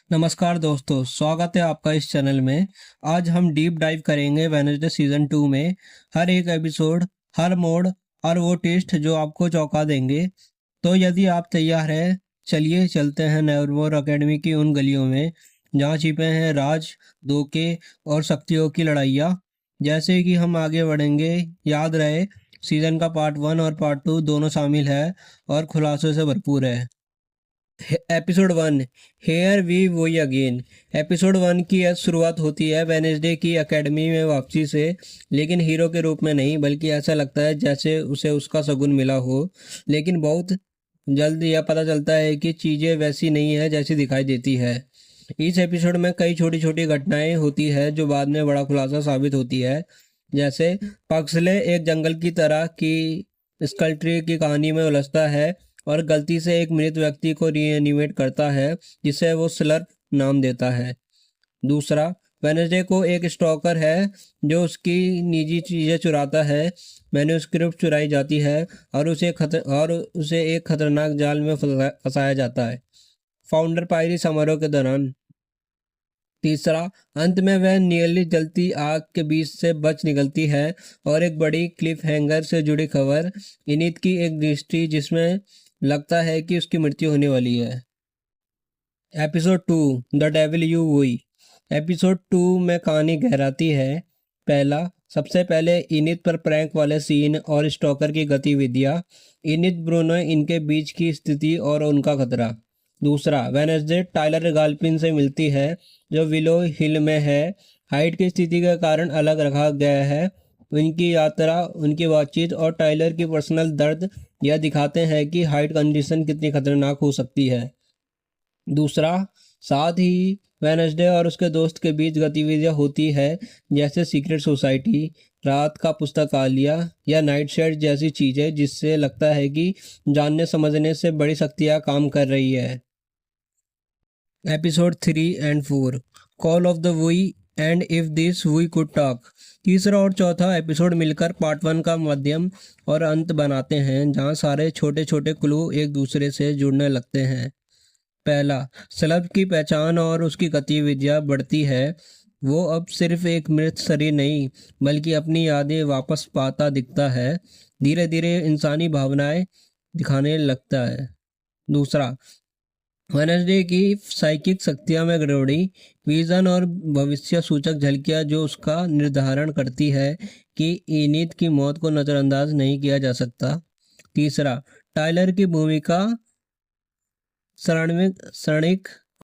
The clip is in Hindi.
नमस्कार दोस्तों, स्वागत है आपका इस चैनल में। आज हम डीप डाइव करेंगे वेडनेसडे सीजन 2 में। हर एक एपिसोड, हर मोड़ और वो ट्विस्ट जो आपको चौंका देंगे। तो यदि आप तैयार हैं, चलिए चलते हैं नेवरमोर अकेडमी की उन गलियों में जहाँ छिपे हैं राज, धोखे और शक्तियों की लड़ाइयाँ। जैसे कि हम आगे बढ़ेंगे, याद रहे सीजन का पार्ट 1 और पार्ट 2 दोनों शामिल है और खुलासों से भरपूर है। एपिसोड 1, हेयर वी वही अगेन। एपिसोड 1 की शुरुआत होती है वेनेसडे की एकेडमी में वापसी से, लेकिन हीरो के रूप में नहीं, बल्कि ऐसा लगता है जैसे उसे उसका शगुन मिला हो। लेकिन बहुत जल्द यह पता चलता है कि चीज़ें वैसी नहीं है जैसी दिखाई देती है। इस एपिसोड में कई छोटी छोटी घटनाएं होती है जो बाद में बड़ा खुलासा साबित होती है। जैसे पक्सले एक जंगल की तरह की स्कल्ट्री की कहानी में उलझता है और गलती से एक मृत व्यक्ति को रीएनिमेट करता है, जिसे वो स्लर्प नाम देता है। दूसरा, वेनेसडे को एक स्टॉकर है जो उसकी निजी चीज़ें चुराता है। मैन्युस्क्रिप्ट चुराई जाती है और उसे एक खतरनाक जाल में फंसाया जाता है, फाउंडर पायरी समारोह के दौरान। तीसरा, अंत में वह नियली जलती आग के बीच से बच निकलती है और एक बड़ी क्लिफ हैंगर से जुड़ी खबर, इनित की एक दृष्टि जिसमें लगता है कि उसकी मृत्यु होने वाली है। Episode 2, the devil you we. Episode 2 में कहानी गहराती है। पहला, सबसे पहले इनित पर प्रैंक वाले सीन और स्टॉकर की गतिविधियाँ। इनित ब्रूनो इनके बीच की स्थिति और उनका खतरा। दूसरा, वेनेसडे टाइलर गाल्पिन से मिलती है जो विलो हिल में है। हाइट की स्थिति के कारण अलग रखा गया है। उनकी यात्रा, उनकी बातचीत और टाइलर की पर्सनल दर्द यह दिखाते हैं कि हाइट कंडीशन कितनी खतरनाक हो सकती है। दूसरा, साथ ही वेनसडे और उसके दोस्त के बीच गतिविधियां होती है, जैसे सीक्रेट सोसाइटी, रात का पुस्तकालय या नाइट शेड जैसी चीज़ें, जिससे लगता है कि जानने समझने से बड़ी शक्तियां काम कर रही है। Episode 3 and 4, call of the we and if this we could talk. तीसरा और चौथा एपिसोड मिलकर पार्ट 1 का मध्यम और अंत बनाते हैं, जहां सारे छोटे छोटे क्लू एक दूसरे से जुड़ने लगते हैं। पहला, स्लर्प की पहचान और उसकी गतिविधियां बढ़ती है। वो अब सिर्फ एक मृत शरीर नहीं, बल्कि अपनी यादें वापस पाता दिखता है। धीरे धीरे इंसानी भावनाएं दिखाने लगता है। दूसरा, वेनसडे की साइकिक शक्तियां में गड़बड़ी, विजन और भविष्य सूचक झलकियां जो उसका निर्धारण करती है कि इनित की मौत को नज़रअंदाज नहीं किया जा सकता। तीसरा, टाइलर की भूमिका क्षणिक